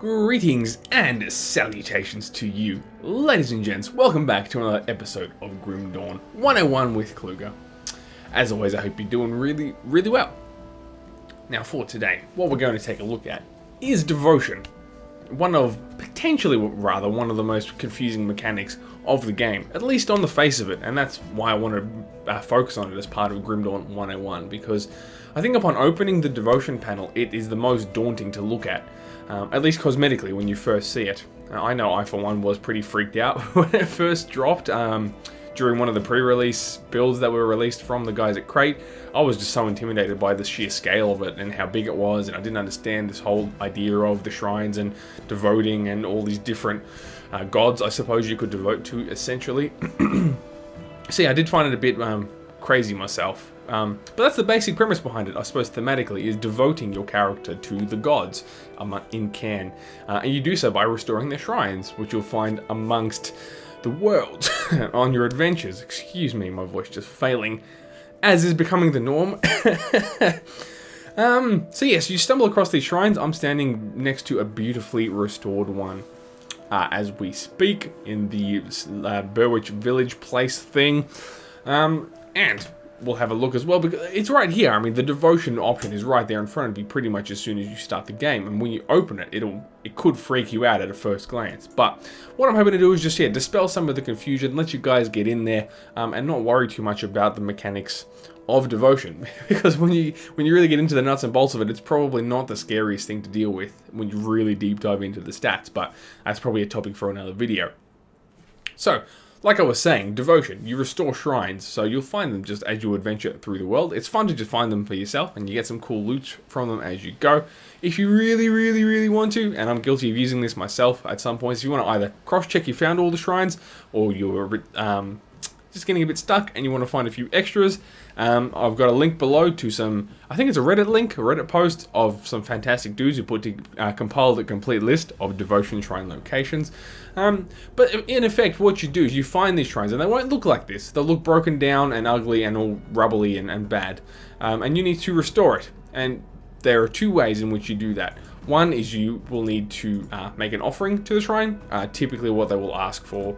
Greetings and salutations to you, ladies and gents. Welcome back to another episode of Grim Dawn 101 with Kluger. As always, I hope you're doing really well. Now for today, what we're going to take a look at is devotion. One of the most confusing mechanics of the game, at least on the face of it, and that's why I want to focus on it as part of Grim Dawn 101, because I think upon opening the devotion panel, it is the most daunting to look at least cosmetically when you first see it. I know I, for one, was pretty freaked out when it first dropped during one of the pre-release builds that were released from the guys at Crate. I was just so intimidated by the sheer scale of it and how big it was, and I didn't understand this whole idea of the shrines and devoting and all these different gods, I suppose, you could devote to, essentially. See, I did find it a bit crazy myself. But that's the basic premise behind it, I suppose, thematically, is devoting your character to the gods in Can. And you do so by restoring their shrines, which you'll find amongst the world on your adventures. Excuse me, my voice just failing, as is becoming the norm. So yes, you stumble across these shrines. I'm standing next to a beautifully restored one as we speak in the Berwick Village Place thing. And we'll have a look as well, because it's right here. I mean, the devotion option is right there in front of you pretty much as soon as you start the game, and when you open it, it could freak you out at a first glance. But what I'm hoping to do is just dispel some of the confusion, let you guys get in there, and not worry too much about the mechanics of devotion, because when you really get into the nuts and bolts of it, it's probably not the scariest thing to deal with when you really deep dive into the stats, but that's probably a topic for another video. So, like I was saying, devotion, you restore shrines, so you'll find them just as you adventure through the world. It's fun to just find them for yourself, and you get some cool loot from them as you go. If you really want to, and I'm guilty of using this myself at some points, if you want to either cross-check you found all the shrines, or you're just getting a bit stuck and you want to find a few extras, I've got a link below to some, I think it's a Reddit post of some fantastic dudes who compiled a complete list of devotion shrine locations. But in effect, what you do is you find these shrines, and they won't look like this. They'll look broken down and ugly and all rubbly and bad. And you need to restore it. And there are two ways in which you do that. One is you will need to make an offering to the shrine. Typically what they will ask for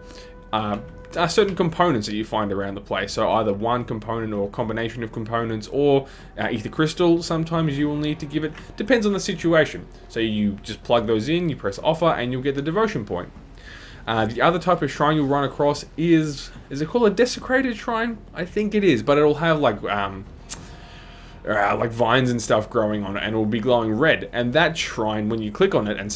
certain components that you find around the place. So either one component or a combination of components, or ether crystal sometimes you will need to give it. Depends on the situation. So you just plug those in, you press offer, and you'll get the devotion point. The other type of shrine you'll run across is it called a desecrated shrine? I think it is, but it'll have like vines and stuff growing on it, and it will be glowing red. And that shrine, when you click on it and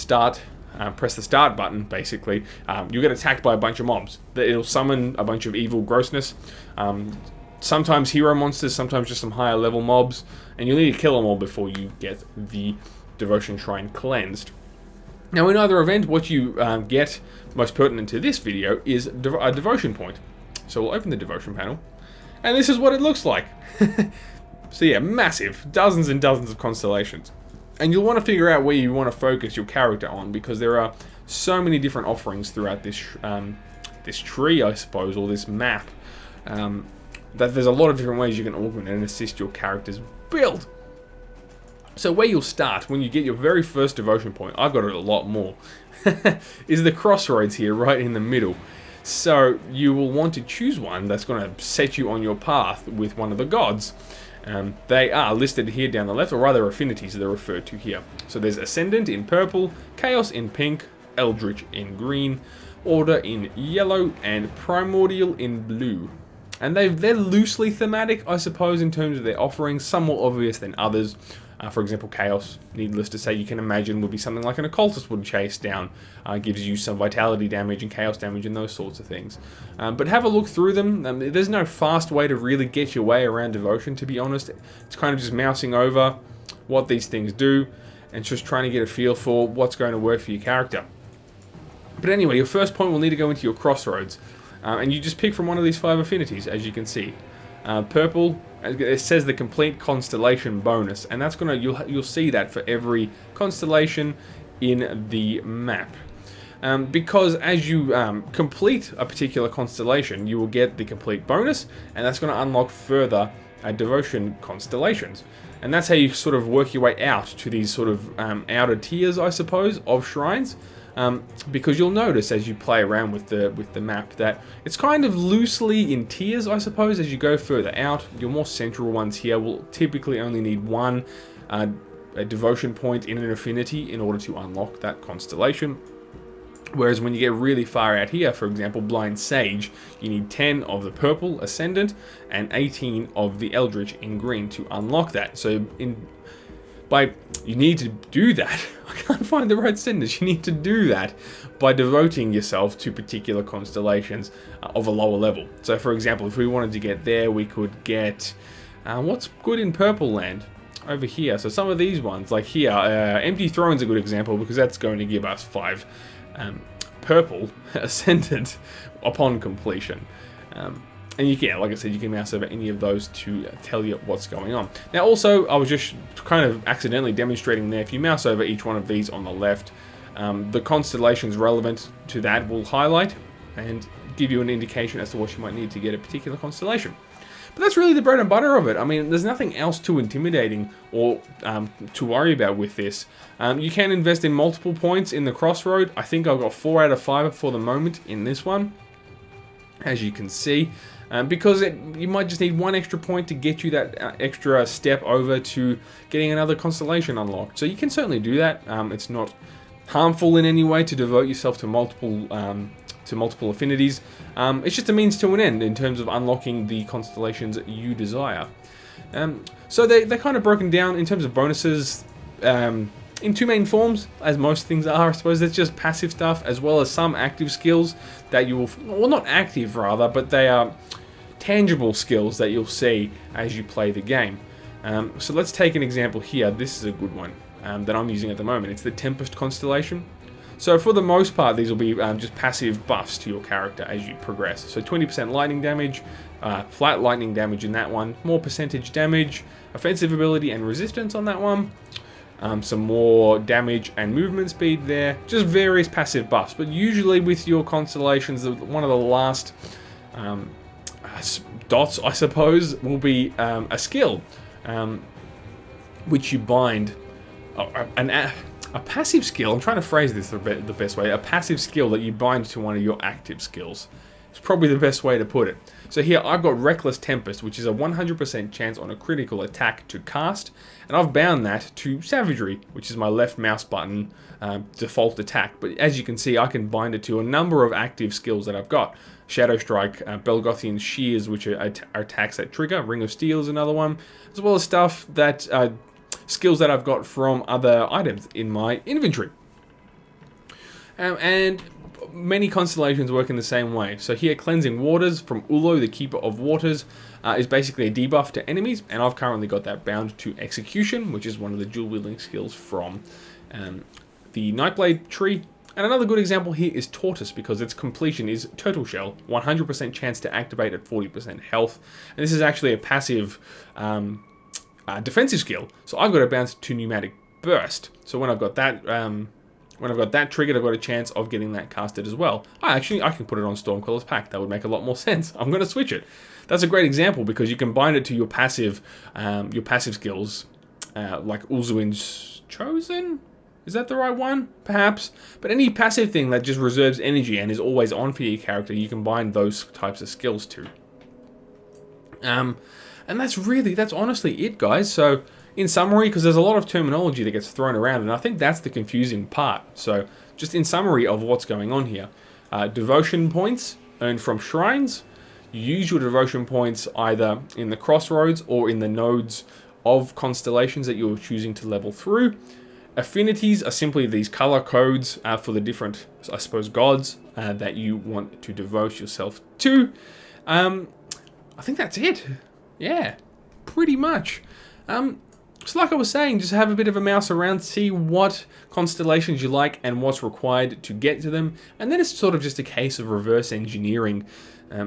press the start button, basically, you'll get attacked by a bunch of mobs. It'll summon a bunch of evil grossness, sometimes hero monsters, sometimes just some higher level mobs, and you'll need to kill them all before you get the devotion shrine cleansed. Now, in either event, what you get, most pertinent to this video, is a devotion point. So we'll open the devotion panel, and this is what it looks like. So yeah, massive, dozens and dozens of constellations. And you'll want to figure out where you want to focus your character on, because there are so many different offerings throughout this this tree, I suppose, or this map, that there's a lot of different ways you can augment and assist your character's build. So where you'll start when you get your very first devotion point, I've got a lot more, is the Crossroads here, right in the middle. So you will want to choose one that's going to set you on your path with one of the gods. They are listed here down the left, or rather affinities they're referred to here. So there's Ascendant in purple, Chaos in pink, Eldritch in green, Order in yellow, and Primordial in blue. And they're loosely thematic, I suppose, in terms of their offerings, some more obvious than others. For example, Chaos, needless to say, you can imagine would be something like an occultist would chase down. Gives you some vitality damage and chaos damage and those sorts of things. But have a look through them. There's no fast way to really get your way around devotion, to be honest. It's kind of just mousing over what these things do and just trying to get a feel for what's going to work for your character. But anyway, your first point will need to go into your Crossroads. And you just pick from one of these 5 affinities, as you can see. Purple, it says the complete constellation bonus, and that's gonna you'll see that for every constellation in the map. Because as you complete a particular constellation, you will get the complete bonus, and that's going to unlock further devotion constellations. And that's how you sort of work your way out to these sort of outer tiers, I suppose, of shrines. Because you'll notice as you play around with the map that it's kind of loosely in tiers, I suppose. As you go further out, your more central ones here will typically only need one a devotion point in an affinity in order to unlock that constellation. Whereas when you get really far out here, for example, Blind Sage, you need 10 of the purple Ascendant and 18 of the Eldritch in green to unlock that. So you need to do that. I can't find the right sentence. You need to do that by devoting yourself to particular constellations of a lower level. So for example, if we wanted to get there, we could get what's good in Purple Land over here. So some of these ones, like here, Empty Throne's a good example because that's going to give us 5 purple Ascendant upon completion. And you can, like I said, you can mouse over any of those to tell you what's going on. Now also, I was just kind of accidentally demonstrating there, if you mouse over each one of these on the left, the constellations relevant to that will highlight and give you an indication as to what you might need to get a particular constellation. But that's really the bread and butter of it. I mean, there's nothing else too intimidating or to worry about with this. You can invest in multiple points in the Crossroad. I think I've got 4 out of 5 for the moment in this one, as you can see. Because you might just need one extra point to get you that extra step over to getting another constellation unlocked. So you can certainly do that. It's not harmful in any way to devote yourself to multiple affinities. It's just a means to an end in terms of unlocking the constellations you desire. So they're kind of broken down in terms of bonuses in 2 main forms, as most things are, I suppose. That's just passive stuff, as well as some active skills that you will, well, not active rather, but they are tangible skills that you'll see as you play the game. So let's take an example here. This is a good one that I'm using at the moment. It's the Tempest constellation. So for the most part, these will be just passive buffs to your character as you progress. So 20% lightning damage, flat lightning damage in that one, more percentage damage, offensive ability and resistance on that one. Some more damage and movement speed there, just various passive buffs. But usually with your constellations, one of the last dots, I suppose, will be a skill, which you bind, a passive skill. I'm trying to phrase this the best way. A passive skill that you bind to one of your active skills. It's probably the best way to put it. So here I've got Reckless Tempest, which is a 100% chance on a critical attack to cast, and I've bound that to Savagery, which is my left mouse button default attack. But as you can see, I can bind it to a number of active skills that I've got. Shadow Strike, Belgothian Shears, which are attacks that trigger. Ring of Steel is another one, as well as stuff that skills that I've got from other items in my inventory. And many constellations work in the same way. So here, Cleansing Waters from Ulo, the Keeper of Waters, is basically a debuff to enemies, and I've currently got that bound to Execution, which is one of the dual-wielding skills from the Nightblade tree. And another good example here is Tortoise, because its completion is Turtle Shell, 100% chance to activate at 40% health. And this is actually a passive defensive skill. So I've got it bound to Pneumatic Burst. So when I've got that triggered, I've got a chance of getting that casted as well. I can put it on Stormcaller's Pact. That would make a lot more sense. I'm going to switch it. That's a great example because you can bind it to your passive skills, like Ulzuin's Chosen. Is that the right one? Perhaps. But any passive thing that just reserves energy and is always on for your character, you can bind those types of skills to. And that's honestly it, guys. So in summary, because there's a lot of terminology that gets thrown around, and I think that's the confusing part. So just in summary of what's going on here. Devotion points earned from shrines. You use your devotion points either in the Crossroads or in the nodes of constellations that you're choosing to level through. Affinities are simply these color codes for the different, I suppose, gods that you want to devote yourself to. I think that's it. Yeah, pretty much. So like I was saying, just have a bit of a mouse around, see what constellations you like and what's required to get to them. And then it's sort of just a case of reverse engineering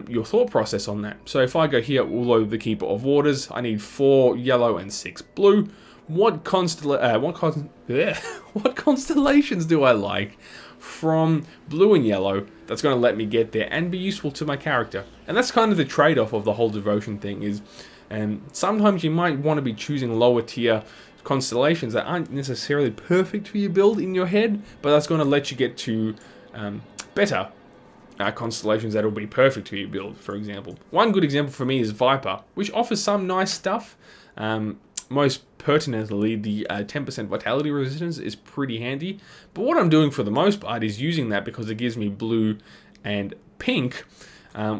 your thought process on that. So if I go here, Ulo, the Keeper of Waters, I need 4 yellow and 6 blue. What constellations do I like from blue and yellow that's going to let me get there and be useful to my character? And that's kind of the trade-off of the whole devotion thing is And sometimes you might want to be choosing lower tier constellations that aren't necessarily perfect for your build in your head, but that's going to let you get to better constellations that will be perfect for your build, for example. One good example for me is Viper, which offers some nice stuff. Most pertinently, the 10% vitality resistance is pretty handy. But what I'm doing for the most part is using that because it gives me blue and pink,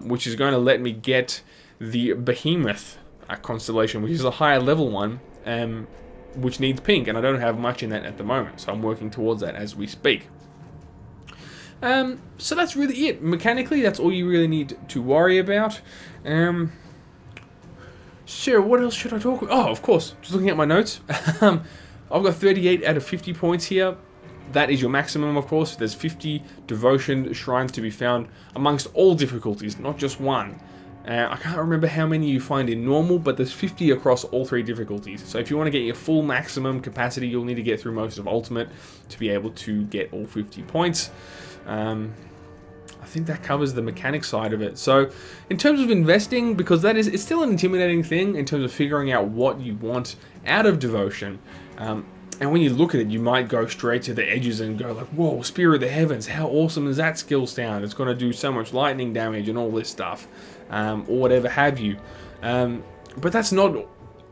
which is going to let me get the Behemoth constellation, which is a higher level one, which needs pink, and I don't have much in that at the moment, so I'm working towards that as we speak. So that's really it. Mechanically, that's all you really need to worry about. Sure, what else should I talk about? Oh, of course, just looking at my notes. I've got 38 out of 50 points here. That is your maximum, of course. There's 50 devotion shrines to be found amongst all difficulties, not just one. I can't remember how many you find in normal, but there's 50 across all 3 difficulties. So if you want to get your full maximum capacity, you'll need to get through most of Ultimate to be able to get all 50 points. I think that covers the mechanic side of it. So in terms of investing, because it's still an intimidating thing in terms of figuring out what you want out of devotion. And when you look at it, you might go straight to the edges and go like, whoa, Spear of the Heavens, how awesome is that skill sound? It's going to do so much lightning damage and all this stuff, or whatever have you. But that's not...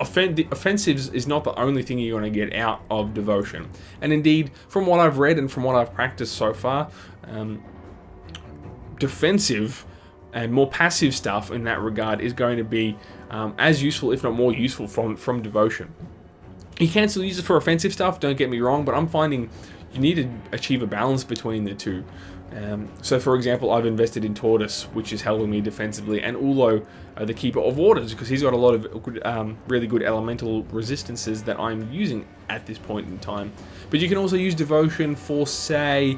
Offensives is not the only thing you're going to get out of devotion. And indeed, from what I've read and from what I've practiced so far, defensive and more passive stuff in that regard is going to be as useful, if not more useful, from devotion. You can still use it for offensive stuff, don't get me wrong, but I'm finding you need to achieve a balance between the two. So for example, I've invested in Tortoise, which is helping me defensively, and Ulo, the Keeper of Waters, because he's got a lot of good, really good elemental resistances that I'm using at this point in time. But you can also use Devotion for, say,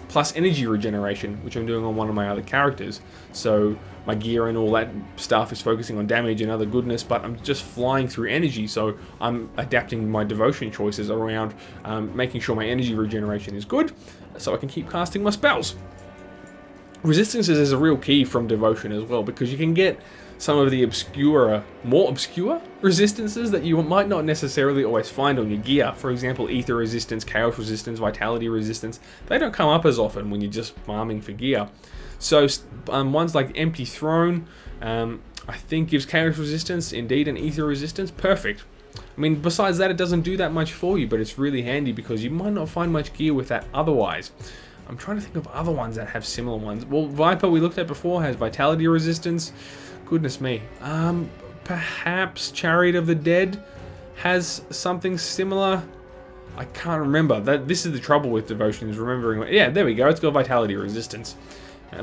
plus energy regeneration, which I'm doing on one of my other characters. So my gear and all that stuff is focusing on damage and other goodness, but I'm just flying through energy, so I'm adapting my devotion choices around making sure my energy regeneration is good, so I can keep casting my spells. Resistances is a real key from devotion as well, because you can get some of the more obscure resistances that you might not necessarily always find on your gear. For example, ether resistance, chaos resistance, vitality resistance. They don't come up as often when you're just farming for gear. So ones like Empty Throne, I think gives chaos resistance, indeed, and ether resistance. Perfect. I mean, besides that, it doesn't do that much for you, but it's really handy because you might not find much gear with that otherwise. I'm trying to think of other ones that have similar ones. Well, Viper, we looked at before, has vitality resistance. Goodness me. Perhaps Chariot of the Dead has something similar. I can't remember. This is the trouble with devotion, is remembering. Yeah, there we go. It's got vitality resistance.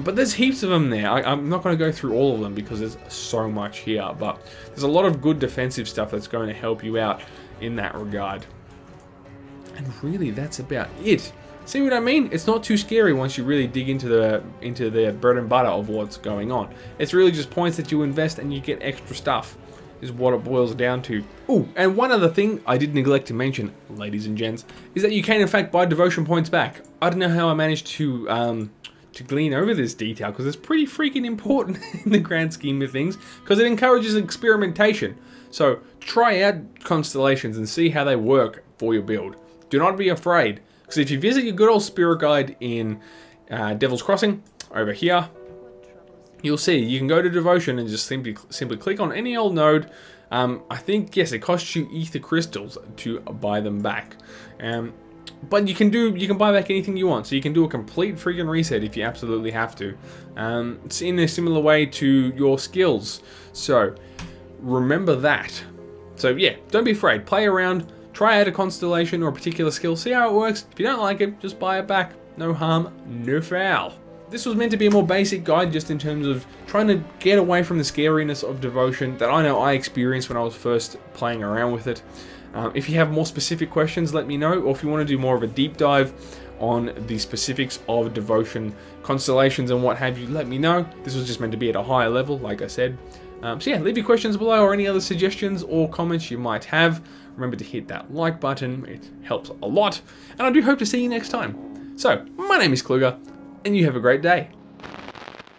But there's heaps of them there. I'm not going to go through all of them because there's so much here. But there's a lot of good defensive stuff that's going to help you out in that regard. And really, that's about it. See what I mean? It's not too scary once you really dig into the bread and butter of what's going on. It's really just points that you invest and you get extra stuff, is what it boils down to. Oh, and one other thing I did neglect to mention, ladies and gents, is that you can in fact buy devotion points back. I don't know how I managed to glean over this detail, because it's pretty freaking important in the grand scheme of things, because it encourages experimentation. So try out constellations and see how they work for your build. Do not be afraid. Because if you visit your good old spirit guide in Devil's Crossing, over here, you'll see you can go to Devotion and just simply click on any old node. I think, yes, it costs you ether crystals to buy them back. But you can buy back anything you want, so you can do a complete freaking reset if you absolutely have to. It's in a similar way to your skills. So remember that. So yeah, don't be afraid. Play around. Try out a constellation or a particular skill, see how it works. If you don't like it, just buy it back. No harm, no foul. This was meant to be a more basic guide just in terms of trying to get away from the scariness of devotion that I know I experienced when I was first playing around with it. If you have more specific questions, let me know, or if you want to do more of a deep dive on the specifics of devotion, constellations and what have you, let me know. This was just meant to be at a higher level, like I said. So yeah, leave your questions below or any other suggestions or comments you might have. Remember to hit that like button, it helps a lot. And I do hope to see you next time. So, my name is Kluger, and you have a great day.